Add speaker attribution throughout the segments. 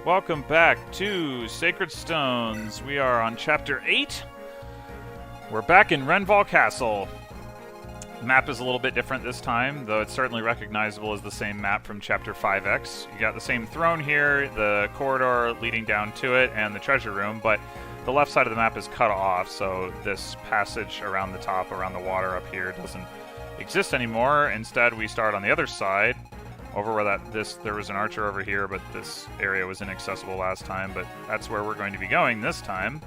Speaker 1: Welcome back to Sacred Stones. We are on Chapter 8. We're back in Renval Castle. The map is a little bit different this time, though it's certainly recognizable as the same map from Chapter 5X. You got the same throne here, the corridor leading down to it, and the treasure room, but the left side of the map is cut off, so this passage around the top, around the water up here, doesn't exist anymore. Instead, we start on the other side, over where there was an archer over here, but this area was inaccessible last time, but that's where we're going to be going this time.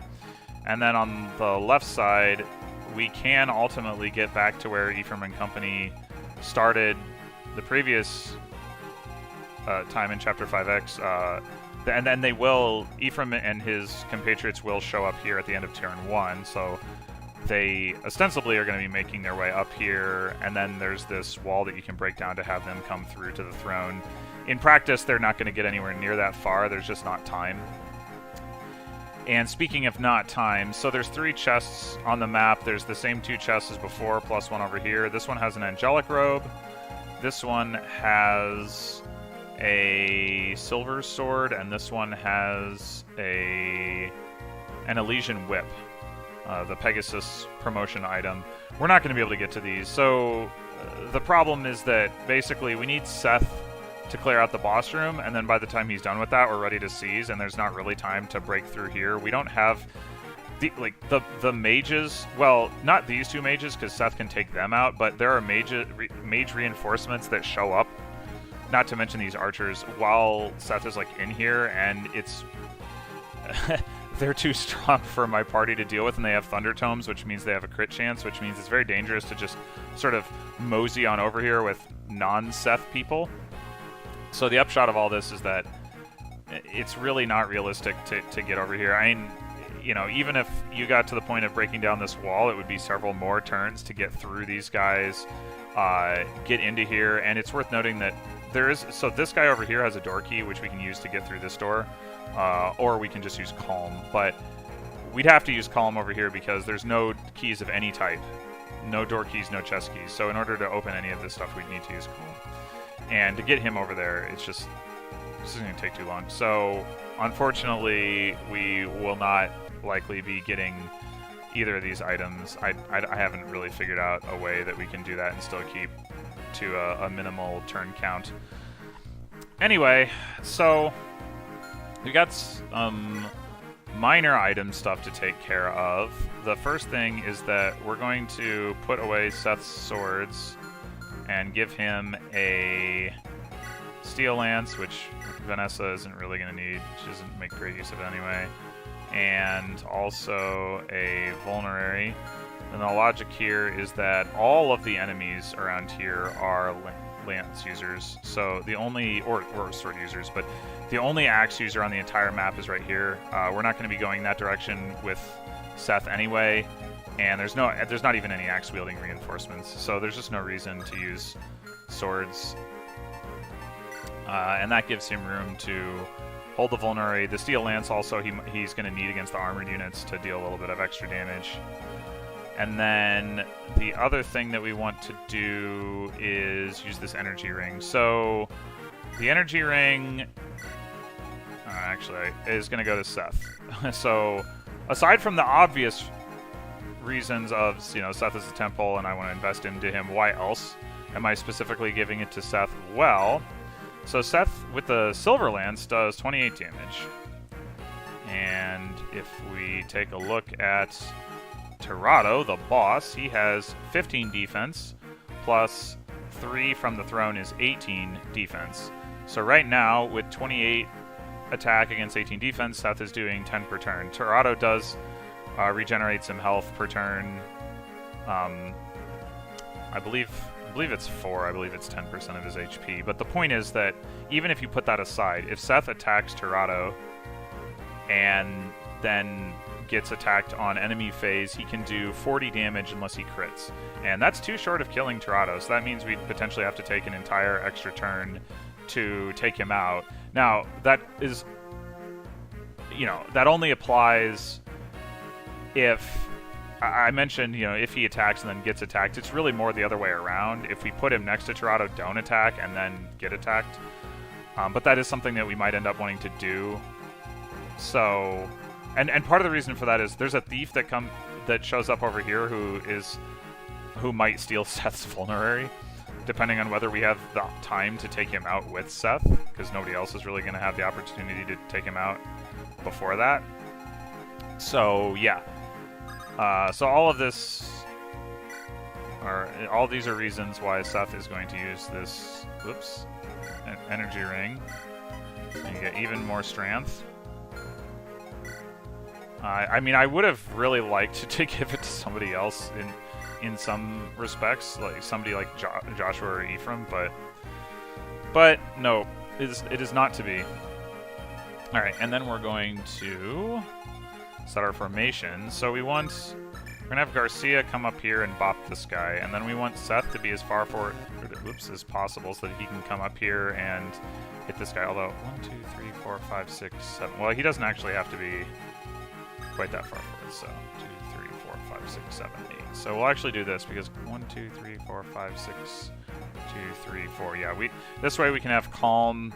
Speaker 1: And then on the left side, we can ultimately get back to where Ephraim and company started the previous time in Chapter 5X, and then Ephraim and his compatriots will show up here at the end of Turn 1, so they ostensibly are going to be making their way up here, and then there's this wall that you can break down to have them come through to the throne. In practice, they're not going to get anywhere near that far. There's just not time. And speaking of not time, so there's 3 chests on the map. There's the same 2 chests as before, plus one over here. This one has an angelic robe. This one has a silver sword, and this one has an Elysian whip. The Pegasus promotion item. We're not going to be able to get to these. So the problem is that basically we need Seth to clear out the boss room, and then by the time he's done with that, we're ready to seize, and there's not really time to break through here. We don't have the mages. Well, not these 2 mages, because Seth can take them out, but there are mage reinforcements that show up, not to mention these archers, while Seth is in here, and it's they're too strong for my party to deal with, and they have Thunder Tomes, which means they have a crit chance, which means it's very dangerous to just sort of mosey on over here with non-Seth people. So the upshot of all this is that it's really not realistic to get over here. I mean, even if you got to the point of breaking down this wall, it would be several more turns to get through these guys, get into here, and it's worth noting that so this guy over here has a door key, which we can use to get through this door. Or we can just use Calm, but we'd have to use Calm over here because there's no keys of any type. No door keys, no chest keys. So in order to open any of this stuff, we'd need to use Calm. And to get him over there, this is going to take too long. So unfortunately, we will not likely be getting either of these items. I haven't really figured out a way that we can do that and still keep to a minimal turn count. Anyway, so we got some minor item stuff to take care of. The first thing is that we're going to put away Seth's swords and give him a Steel Lance, which Vanessa isn't really going to need. She doesn't make great use of it anyway. And also a Vulnerary. And the logic here is that all of the enemies around here are lance users. So the only, or sword users, but the only axe user on the entire map is right here. We're not going to be going that direction with Seth anyway, and there's not even any axe wielding reinforcements, so there's just no reason to use swords. And that gives him room to hold the Vulnerary. The Steel Lance also he's going to need against the armored units to deal a little bit of extra damage. And then the other thing that we want to do is use this energy ring. So the energy ring actually is going to go to Seth. So aside from the obvious reasons of, Seth is a temple and I want to invest into him, why else am I specifically giving it to Seth? Well, so Seth with the Silver Lance does 28 damage. And if we take a look at Tirado, the boss, he has 15 defense, plus 3 from the throne is 18 defense. So right now, with 28 attack against 18 defense, Seth is doing 10 per turn. Tirado does regenerate some health per turn. I believe it's 4. I believe it's 10% of his HP. But the point is that even if you put that aside, if Seth attacks Tirado and then gets attacked on enemy phase, he can do 40 damage unless he crits. And that's too short of killing Tirado, so that means we'd potentially have to take an entire extra turn to take him out. Now, that is, that only applies if, I mentioned, if he attacks and then gets attacked. It's really more the other way around. If we put him next to Tirado, don't attack, and then get attacked. But that is something that we might end up wanting to do. So, and part of the reason for that is there's a thief that shows up over here who might steal Seth's vulnerary, depending on whether we have the time to take him out with Seth, because nobody else is really going to have the opportunity to take him out before that. So yeah, so all these are reasons why Seth is going to use this, energy ring, and you get even more strength. I mean, I would have really liked to give it to somebody else in some respects, like somebody like Joshua or Ephraim, but no, it is not to be. All right, and then we're going to set our formation. So we're gonna have Garcia come up here and bop this guy, and then we want Seth to be as far forward, as possible, so that he can come up here and hit this guy. Although 1, 2, 3, 4, 5, 6, 7. Well, he doesn't actually have to be quite that far forward. So 2, 3, 4, 5, 6, 7, 8. So we'll actually do this because 1, 2, 3, 4, 5, 6, 2, 3, 4. Yeah, this way we can have Calm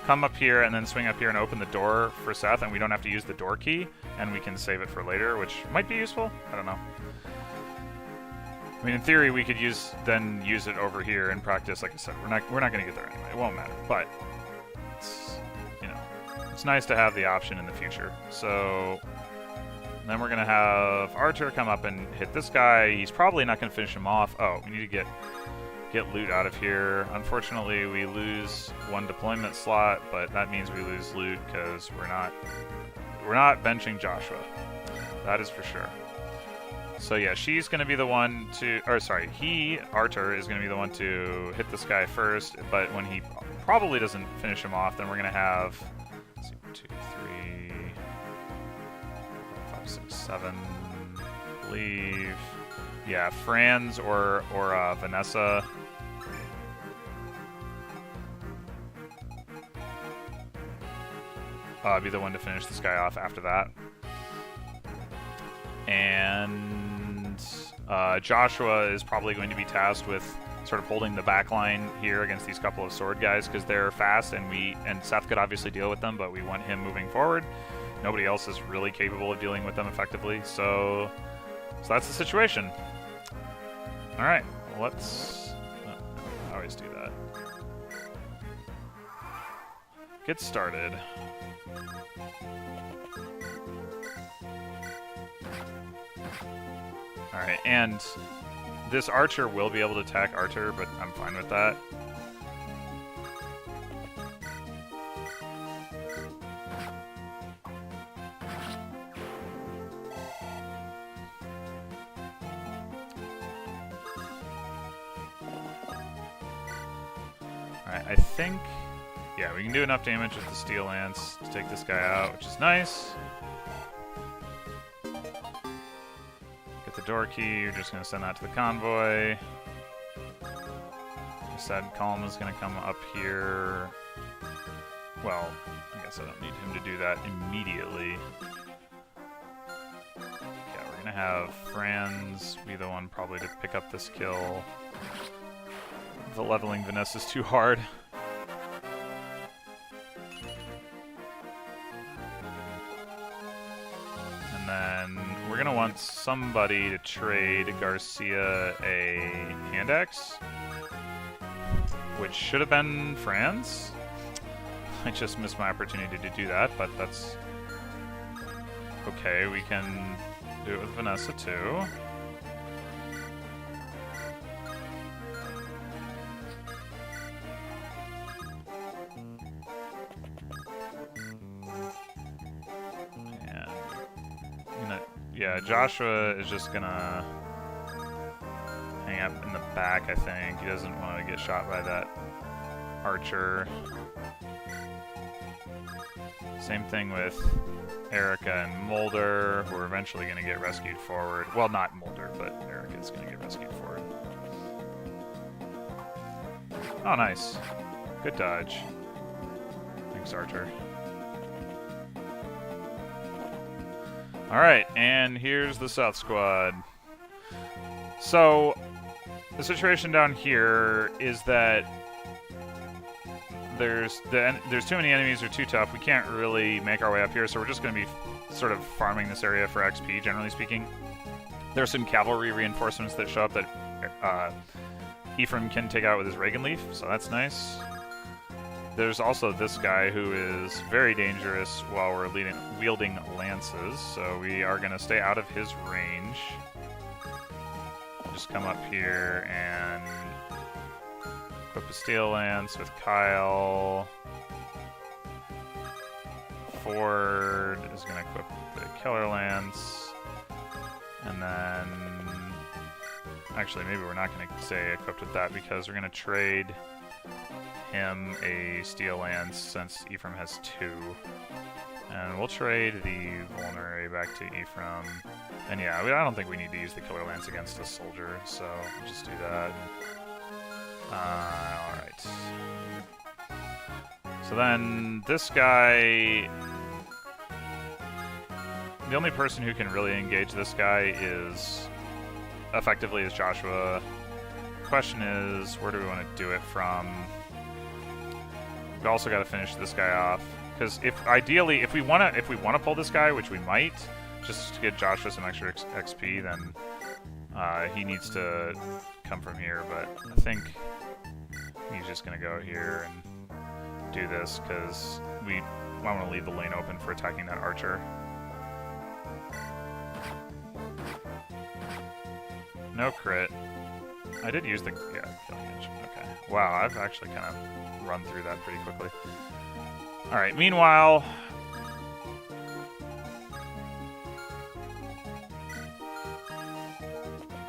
Speaker 1: come up here and then swing up here and open the door for Seth, and we don't have to use the door key, and we can save it for later, which might be useful. I don't know. I mean, in theory, we could use it over here in practice. Like I said, we're not going to get there anyway. It won't matter, but it's nice to have the option in the future. So then we're going to have Archer come up and hit this guy. He's probably not going to finish him off. Oh, we need to get loot out of here. Unfortunately, we lose one deployment slot, but that means we lose loot because we're not benching Joshua. That is for sure. So yeah, she's going to be the one to, Archer is going to be the one to hit this guy first, but when he probably doesn't finish him off, then we're going to have, let's see, 2, 3, 4, 5, 6, 7, I believe. Yeah, Franz or Vanessa. Be the one to finish this guy off after that. And Joshua is probably going to be tasked with sort of holding the back line here against these couple of sword guys because they're fast, and Seth could obviously deal with them, but we want him moving forward. Nobody else is really capable of dealing with them effectively, so that's the situation. All right, let's I always do that. Get started. Alright, and this Archer will be able to attack Archer, but I'm fine with that. Alright, I think, yeah, we can do enough damage with the Steel Lance to take this guy out, which is nice. Get the door key, you're just going to send that to the convoy. I said Calm is going to come up here. Well, I guess I don't need him to do that immediately. Yeah, we're going to have Franz be the one probably to pick up this kill. The leveling Vanessa's too hard. And then we're going to want somebody to trade Garcia a hand axe, which should have been Franz. I just missed my opportunity to do that, but that's okay. We can do it with Vanessa too. Yeah, Joshua is just gonna hang up in the back, I think. He doesn't want to get shot by that Archer. Same thing with Eirika and Mulder, who are eventually going to get rescued forward. Well, not Mulder, but Eirika's going to get rescued forward. Oh, nice. Good dodge. Thanks, Archer. Alright, and here's the South Squad. So, the situation down here is that there's too many enemies, they're too tough. We can't really make our way up here, so we're just going to be sort of farming this area for XP, generally speaking. There are some cavalry reinforcements that show up that Ephraim can take out with his Reagan Leaf, so that's nice. There's also this guy who is very dangerous while we're wielding lances, so we are going to stay out of his range. Just come up here and equip a steel lance with Kyle. Ford is going to equip the killer lance. And then... Actually, maybe we're not going to say equipped with that because we're going to trade him a steel lance since Ephraim has 2. And we'll trade the vulnerary back to Ephraim. And yeah, I don't think we need to use the killer lance against a soldier, so we'll just do that. Alright. So then, this guy... The only person who can really engage this guy is... effectively is Joshua. The question is, where do we want to do it from? We also got to finish this guy off, because ideally, if we want to pull this guy, which we might, just to get Joshua some extra XP, then he needs to come from here. But I think he's just gonna go here and do this because I want to leave the lane open for attacking that archer. No crit. I did use the... yeah, killing edge. Okay. Wow, I've actually kind of run through that pretty quickly. Alright, meanwhile...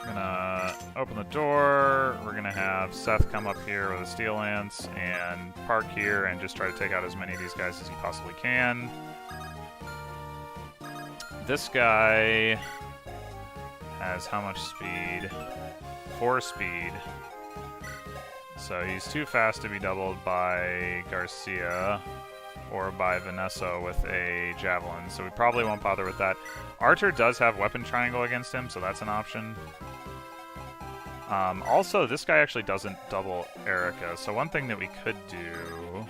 Speaker 1: I'm gonna open the door. We're gonna have Seth come up here with a steel lance and park here and just try to take out as many of these guys as he possibly can. This guy... has how much speed? 4 speed. So he's too fast to be doubled by Garcia or by Vanessa with a javelin, so we probably won't bother with that. Archer does have weapon triangle against him, so that's an option. Also, this guy actually doesn't double Eirika, so one thing that we could do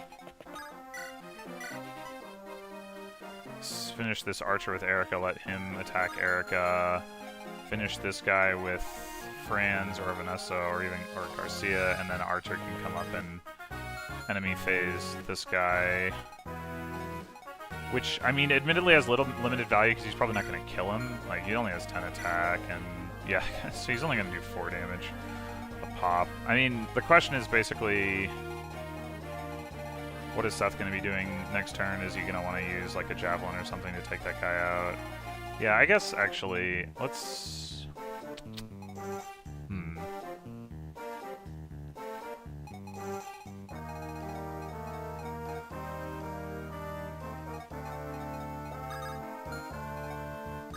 Speaker 1: is finish this archer with Eirika, let him attack Eirika. Finish this guy with Franz or Vanessa or Garcia, and then Archer can come up and enemy phase this guy. Which, I mean, admittedly has limited value because he's probably not going to kill him. Like, he only has 10 attack, and yeah, so he's only going to do 4 damage a pop. I mean, the question is basically, what is Seth going to be doing next turn? Is he going to want to use like a javelin or something to take that guy out? Yeah, I guess actually, let's...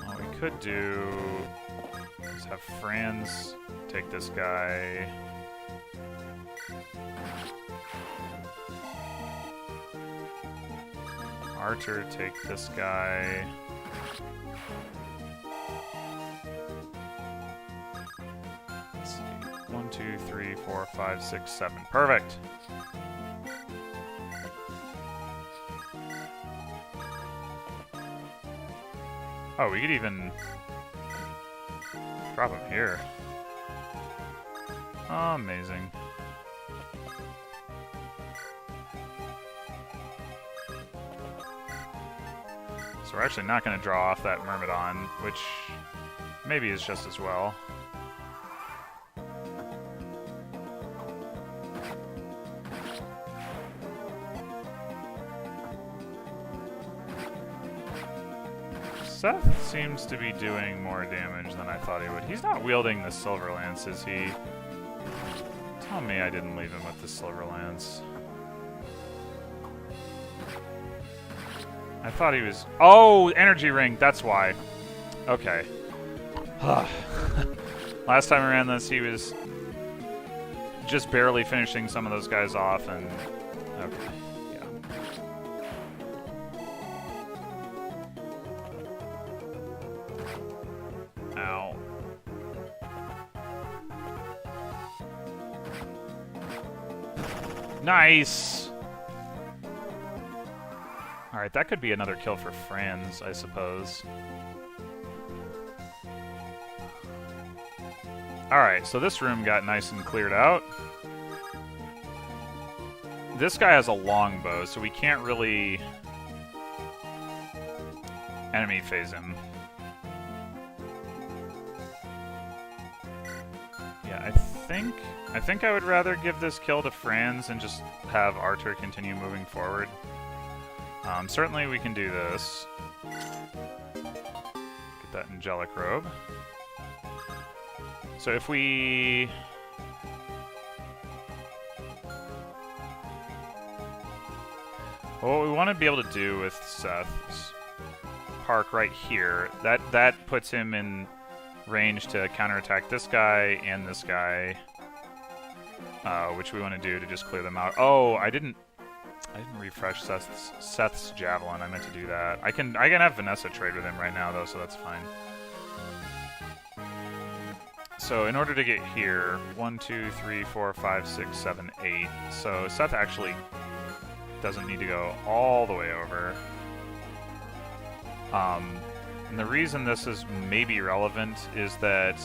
Speaker 1: What we could do is have Franz take this guy. Archer take this guy. Let's see. 1, 2, 3, 4, 5, 6, 7. Perfect. Oh, we could even drop him here. Amazing. So we're actually not going to draw off that Myrmidon, which maybe is just as well. Seth seems to be doing more damage than I thought he would. He's not wielding the Silver Lance, is he? Tell me I didn't leave him with the Silver Lance. I thought he was... Oh, Energy Ring, that's why. Okay. Last time I ran this, he was just barely finishing some of those guys off, and... Okay. Nice! Alright, that could be another kill for Franz, I suppose. Alright, so this room got nice and cleared out. This guy has a longbow, so we can't really enemy phase him. Yeah, I think I would rather give this kill to Franz and just have Artur continue moving forward. Certainly we can do this. Get that angelic robe. So if we... What we want to be able to do with Seth's park right here, that puts him in range to counterattack this guy and this guy, which we want to do to just clear them out. Oh, I didn't refresh Seth's javelin. I meant to do that. I can have Vanessa trade with him right now though, so that's fine. So in order to get here, 1, 2, 3, 4, 5, 6, 7, 8. So Seth actually doesn't need to go all the way over. And the reason this is maybe relevant is that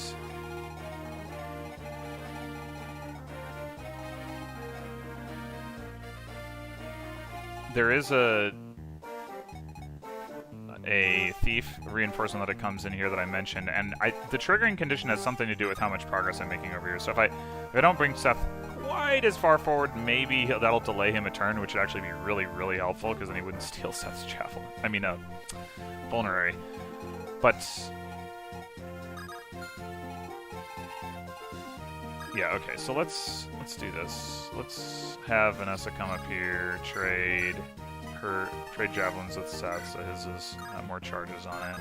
Speaker 1: there is a thief reinforcement that comes in here that I mentioned, and the triggering condition has something to do with how much progress I'm making over here. So if I don't bring Seth quite as far forward, maybe that'll delay him a turn, which would actually be really, really helpful, because then he wouldn't steal Seth's javelin. I mean, vulnerary. But yeah, okay. So let's do this. Let's have Vanessa come up here, trade javelins with Seth, so his is more charges on it,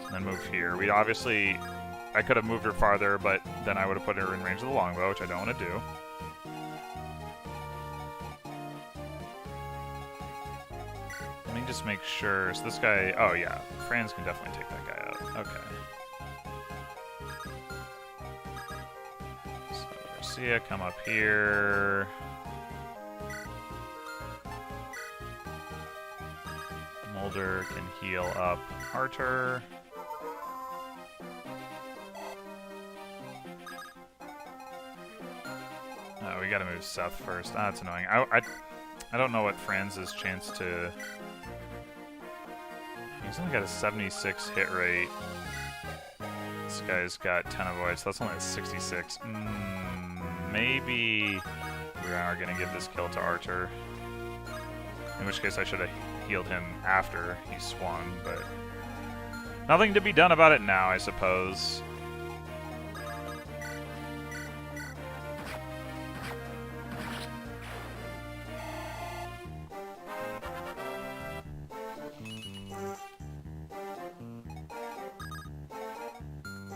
Speaker 1: and then move here. I could have moved her farther, but then I would have put her in range of the longbow, which I don't want to do. Let me just make sure. So this guy, oh yeah, Franz can definitely take that guy out. Okay. So Garcia, come up here. Mulder can heal up Artur. Oh, we gotta move Seth first. Ah, that's annoying. I don't know what Franz's chance to... He's only got a 76 hit rate. This guy's got 10 avoids, so that's only a 66. Maybe we are gonna give this kill to Artur. In which case I should have healed him after he swung, but nothing to be done about it now, I suppose.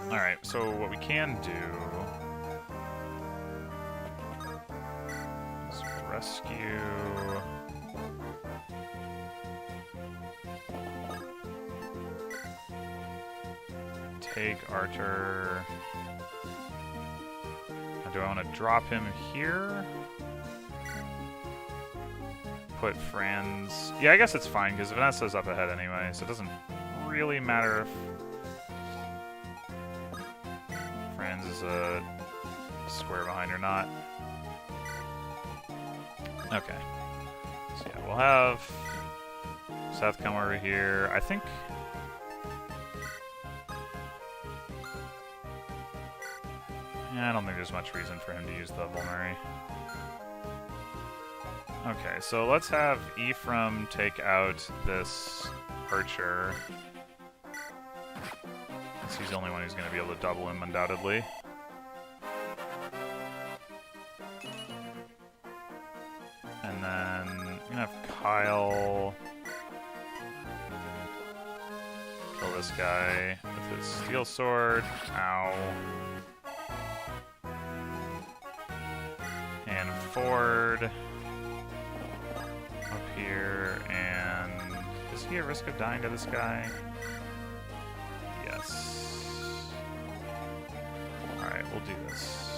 Speaker 1: Alright, so what we can do is rescue... Take Artur. Now, do I want to drop him here? Put Franz... Yeah, I guess it's fine, because Vanessa's up ahead anyway, so it doesn't really matter if Franz is a square behind or not. Okay. So yeah, we'll have Seth come over here. I think... I don't think there's much reason for him to use the vulnerary. Okay, so let's have Ephraim take out this archer. Since he's the only one who's going to be able to double him, undoubtedly. And then I'm going to have Kyle kill this guy with his steel sword. Ow. And Ford up here, and is he at risk of dying to this guy? Yes. Alright, we'll do this.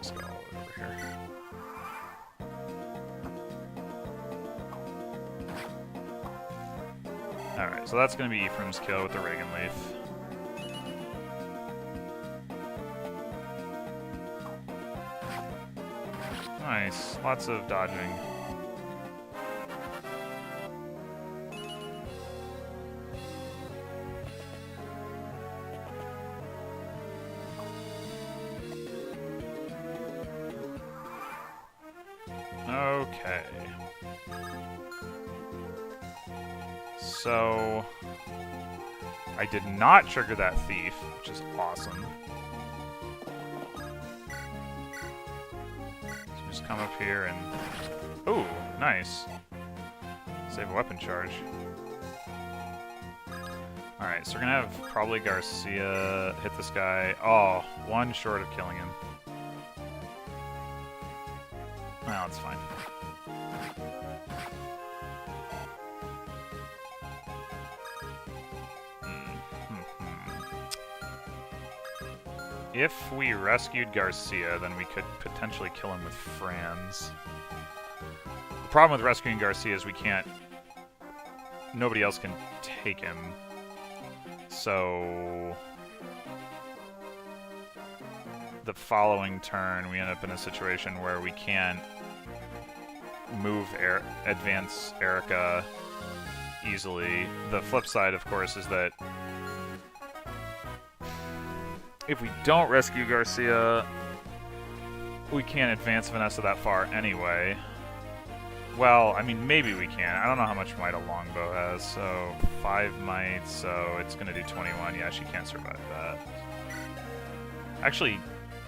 Speaker 1: just go all over here. Alright, so that's going to be Ephraim's kill with the Reagan Leaf. Nice. Lots of dodging. Okay. So I did not trigger that thief, which is awesome. So just come up here and... Ooh, nice. Save a weapon charge. Alright, so we're gonna have probably Garcia hit this guy. Oh, one short of killing him. Well, it's fine. If we rescued Garcia, then we could potentially kill him with Franz. The problem with rescuing Garcia is we can't... Nobody else can take him. So... the following turn, we end up in a situation where we can't advance Eirika easily. The flip side, of course, is that if we don't rescue Garcia, we can't advance Vanessa that far anyway. Well, I mean, maybe we can. I don't know how much might a longbow has, so 5 might, so it's going to do 21. Yeah, she can't survive that. Actually,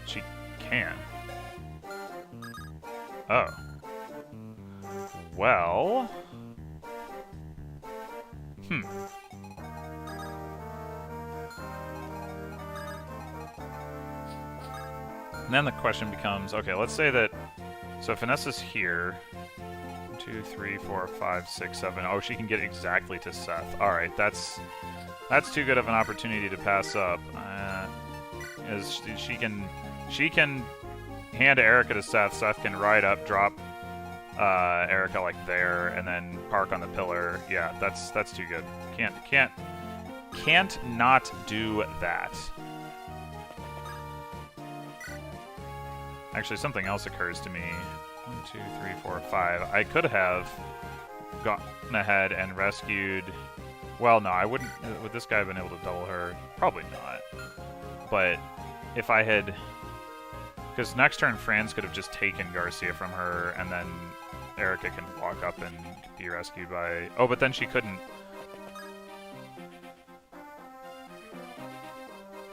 Speaker 1: she can. Oh. Well... And then the question becomes, okay, let's say that... So if Vanessa's here... 1, 2, 3, 4, 5, 6, 7... Oh, she can get exactly to Seth. Alright, that's too good of an opportunity to pass up. As she can hand Eirika to Seth. Seth can ride up, drop Eirika like there, and then park on the pillar. Yeah, that's too good. Can't not do that. Actually, something else occurs to me. 1, 2, 3, 4, 5. I could have gone ahead and rescued... Well, no, I wouldn't... Would this guy have been able to double her? Probably not. But if I had... Because next turn, Franz could have just taken Garcia from her, and then Eirika can walk up and be rescued by... Oh, but then she couldn't...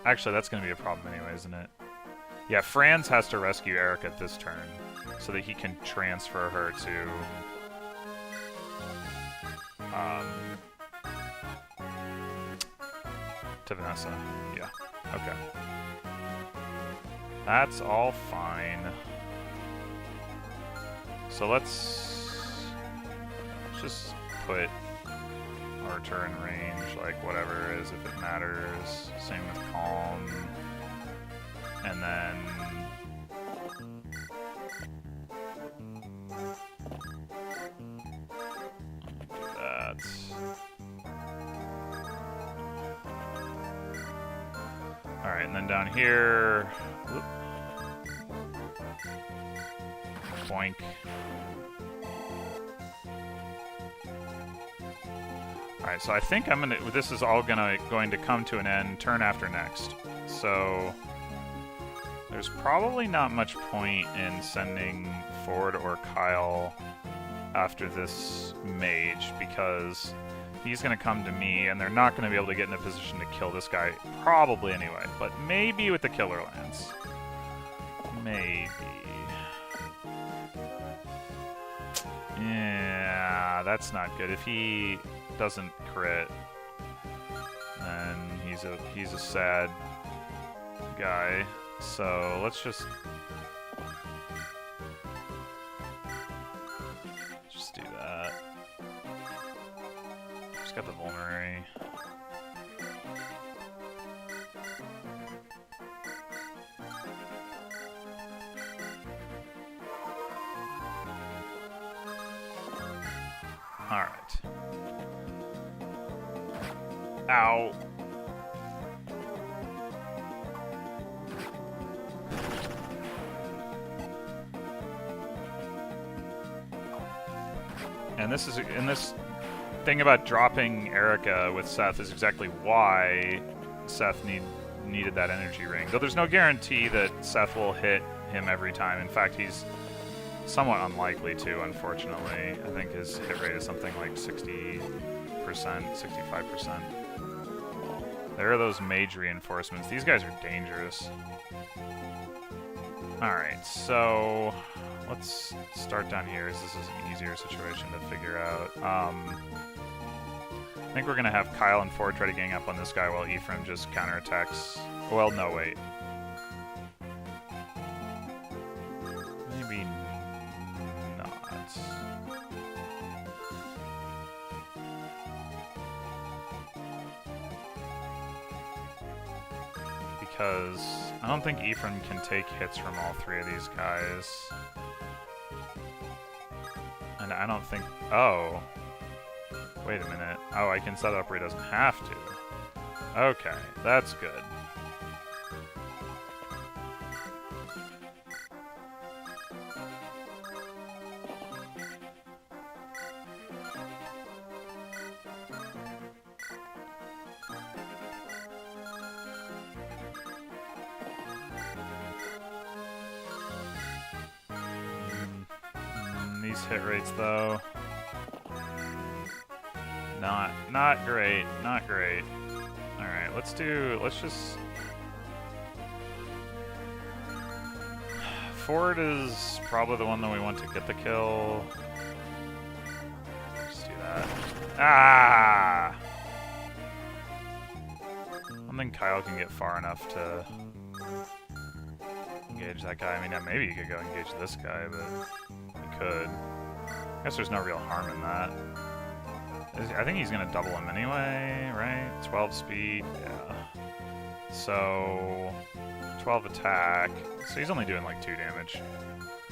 Speaker 1: Actually, that's going to be a problem anyway, isn't it? Yeah, Franz has to rescue Eirika this turn, so that he can transfer her to Vanessa. Yeah, okay. That's all fine. So let's just put Archer in range, like whatever it is, if it matters. Same with Calm. And then... do that. Alright, and then down here... Whoop. Boink. Alright, so I think I'm gonna... This is all going to come to an end turn after next. So... There's probably not much point in sending Ford or Kyle after this mage, because he's going to come to me, and they're not going to be able to get in a position to kill this guy, probably anyway, but maybe with the Killer Lance. Maybe. Yeah, that's not good. If he doesn't crit, then he's a sad guy. So let's just do that. Just got the vulnerary. Alright. Ow. And this thing about dropping Eirika with Seth is exactly why Seth needed that energy ring. Though there's no guarantee that Seth will hit him every time. In fact, he's somewhat unlikely to, unfortunately. I think his hit rate is something like 60%, 65%. There are those mage reinforcements. These guys are dangerous. Alright, so let's start down here, as this is an easier situation to figure out. I think we're going to have Kyle and Ford try to gang up on this guy while Ephraim just counterattacks. Well, no, wait. Maybe not. Because I don't think Ephraim can take hits from all three of these guys. And I don't think... Oh. Wait a minute. Oh, I can set it up where he doesn't have to. Okay, that's good. These hit rates, though, not great, not great. All right, let's just. Ford is probably the one that we want to get the kill. Just do that. Ah! I don't think Kyle can get far enough to engage that guy. I mean, yeah, maybe you could go engage this guy, but. Could. I guess there's no real harm in that. I think he's going to double him anyway, right? 12 speed, yeah. So, 12 attack. So he's only doing like 2 damage.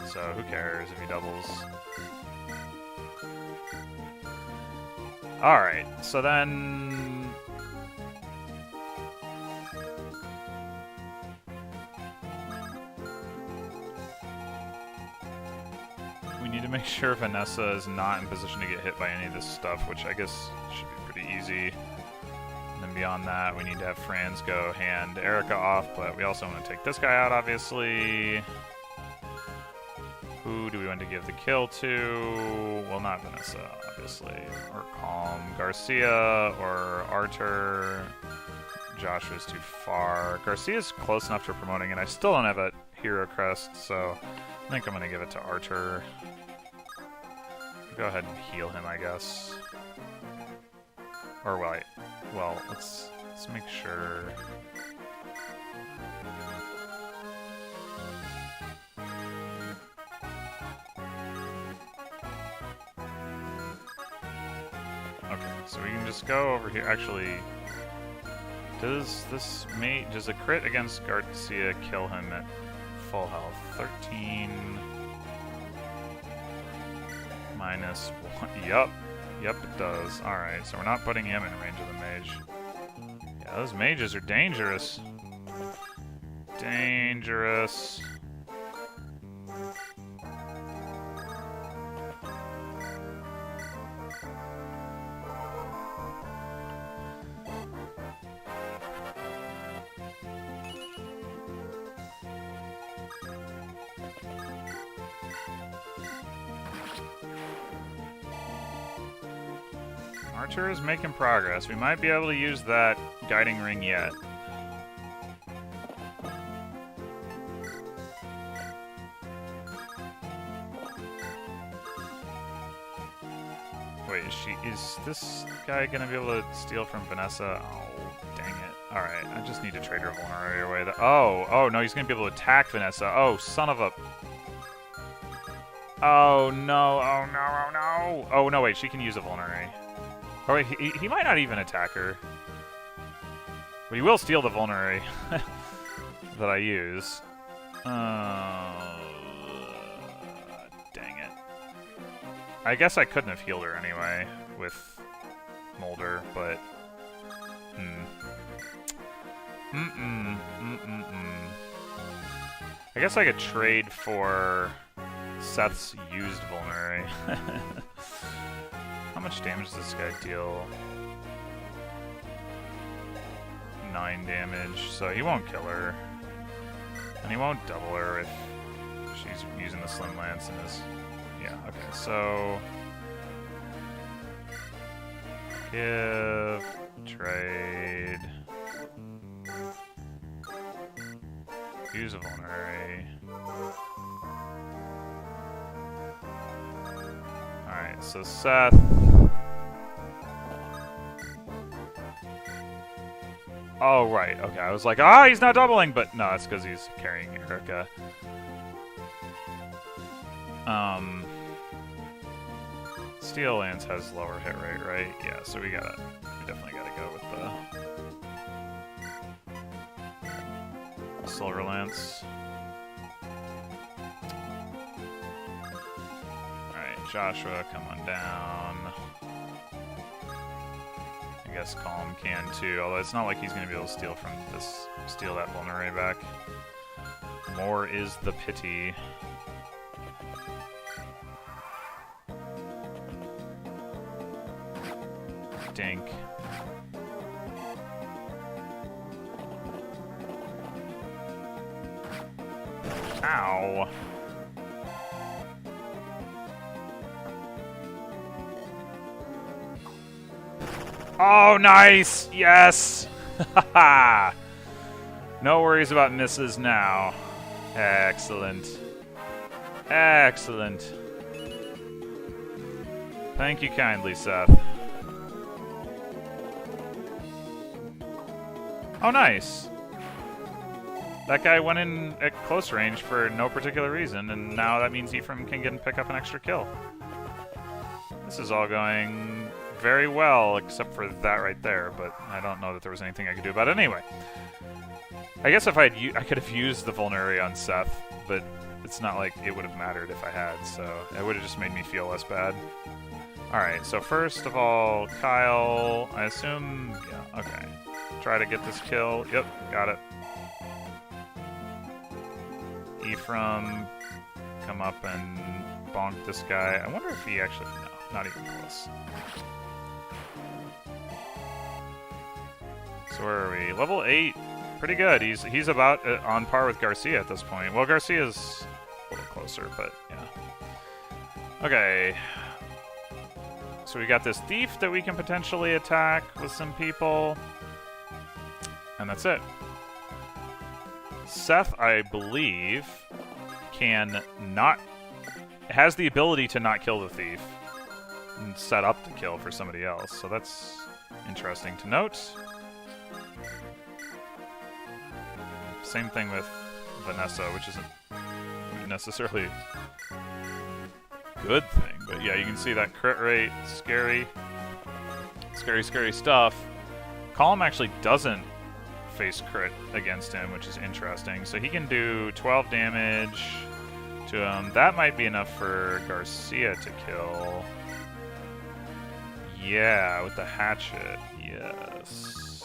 Speaker 1: So who cares if he doubles? Alright, so then... We need to make sure Vanessa is not in position to get hit by any of this stuff, which I guess should be pretty easy. And then beyond that, we need to have Franz go hand Eirika off, but we also want to take this guy out, obviously. Who do we want to give the kill to? Well, not Vanessa, obviously. Or Calm. Garcia or Artur. Joshua's too far. Garcia's close enough to promoting, and I still don't have a hero crest, so I think I'm going to give it to Artur. Go ahead and heal him, I guess. Or wait. Well, let's make sure. Okay, so we can just go over here. Actually, does a crit against Garcia kill him at full health? 13 minus 1. Yup, it does. Alright, so we're not putting him in range of the mage. Yeah, those mages are dangerous. Dangerous. Archer is making progress. We might be able to use that guiding ring yet. Wait, is this guy gonna be able to steal from Vanessa? Oh, dang it. Alright, I just need to trade her vulnerary away. Oh, no, he's gonna be able to attack Vanessa. Oh, son of a... Oh, no, oh, no, oh, no. Oh, no, wait, she can use a vulnerary. Oh, wait, he might not even attack her. But he will steal the vulnerary that I use. Dang it. I guess I couldn't have healed her anyway with Molder, but... I guess I could trade for Seth's used Vulnerary. How much damage does this guy deal? 9 damage, so he won't kill her. And he won't double her if she's using the Slim Lance in his... Yeah, okay, so... Give... Trade... Use a Vulnerary. Alright, so Seth... Oh, right, okay, I was like, he's not doubling! But no, it's because he's carrying Eirika. Steel Lance has lower hit rate, right? Yeah, so we definitely gotta go with the Silver Lance. Alright, Joshua, come on down. I guess Calm can too, although it's not like he's gonna be able to steal that Vulnerary back. More is the pity. Dink. Ow. Oh, nice! Yes! Haha! No worries about misses now. Excellent. Excellent. Thank you kindly, Seth. Oh, nice. That guy went in at close range for no particular reason, and now that means Ephraim can pick up an extra kill. This is all going very well, except for that right there, but I don't know that there was anything I could do about it anyway. I guess if I could have used the Vulnerary on Seth, but it's not like it would have mattered if I had, so it would have just made me feel less bad. Alright, so first of all, Kyle, I assume... Yeah, okay. Try to get this kill. Yep, got it. Ephraim, come up and bonk this guy. I wonder if he actually... No, not even close. So where are we? Level 8. Pretty good. He's about on par with Garcia at this point. Well, Garcia's a little closer, but yeah. Okay. So we got this thief that we can potentially attack with some people. And that's it. Seth, I believe, has the ability to not kill the thief and set up the kill for somebody else. So that's interesting to note. Same thing with Vanessa, which isn't necessarily a good thing. But yeah, you can see that crit rate. Scary. Scary, scary stuff. Column actually doesn't face crit against him, which is interesting. So he can do 12 damage to him. That might be enough for Garcia to kill. Yeah, with the hatchet. Yes.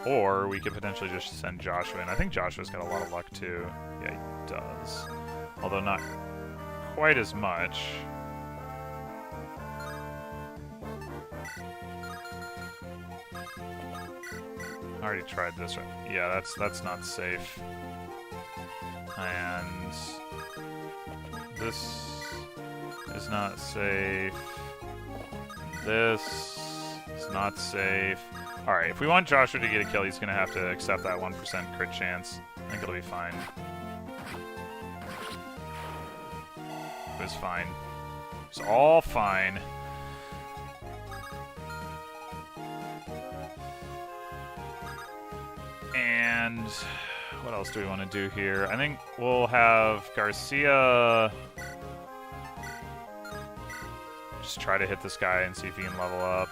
Speaker 1: Or we could potentially just send Joshua in. I think Joshua's got a lot of luck too. Yeah, he does. Although not quite as much. I already tried this. Yeah, that's not safe. And this is not safe. This is not safe. Alright, if we want Joshua to get a kill, he's going to have to accept that 1% crit chance. I think it'll be fine. It was fine. It's all fine. And what else do we want to do here? I think we'll have Garcia just try to hit this guy and see if he can level up.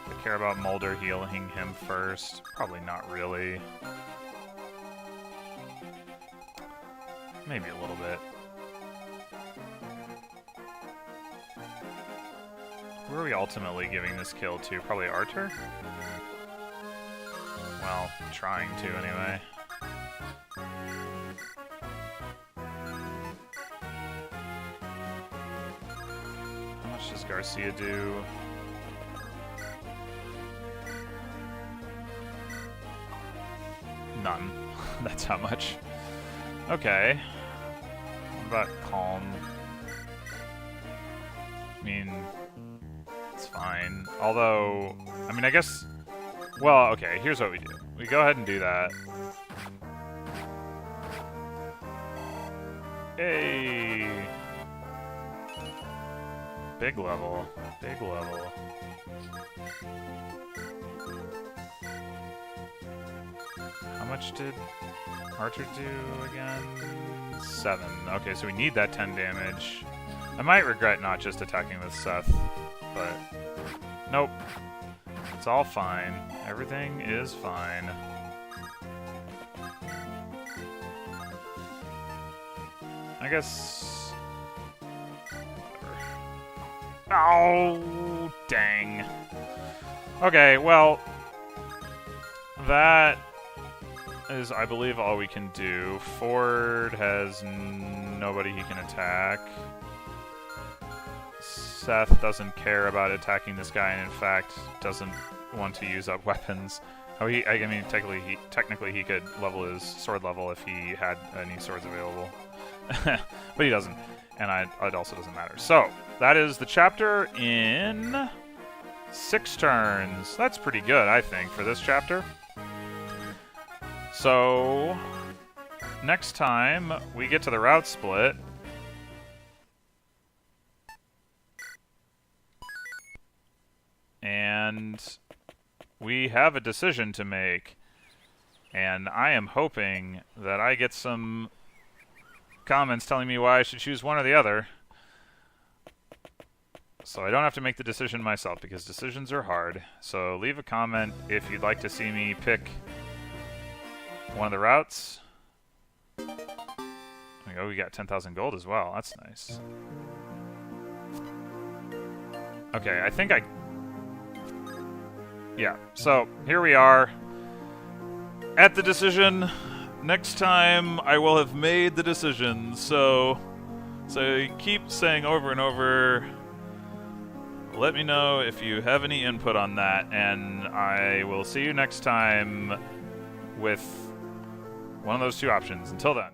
Speaker 1: I care about Molder healing him first. Probably not really. Maybe a little bit. Who are we ultimately giving this kill to? Probably Arthur? Well, trying to anyway. How much does Garcia do? None. That's how much. Okay. What about Calm? I mean, it's fine. Although, I mean, I guess... Well, okay, here's what we do. We go ahead and do that. Hey! Big level. Big level. How much did Archer do again? 7. Okay, so we need that 10 damage. I might regret not just attacking with Seth, but... Nope. It's all fine. Everything is fine. I guess... Oh, dang. Okay, well... That is, I believe, all we can do. Ford has nobody he can attack. Seth doesn't care about attacking this guy, and in fact, doesn't want to use up weapons. Oh, I mean, technically he could level his sword level if he had any swords available. But he doesn't, and it also doesn't matter. So, that is the chapter in 6 turns. That's pretty good, I think, for this chapter. So, next time we get to the route split, and we have a decision to make, and I am hoping that I get some comments telling me why I should choose one or the other, so I don't have to make the decision myself, because decisions are hard. So leave a comment if you'd like to see me pick one of the routes. There we go, we got 10,000 gold as well. That's nice. Okay, I think yeah, so here we are at the decision. Next time I will have made the decision. So keep saying over and over, let me know if you have any input on that, and I will see you next time with one of those 2 options. Until then.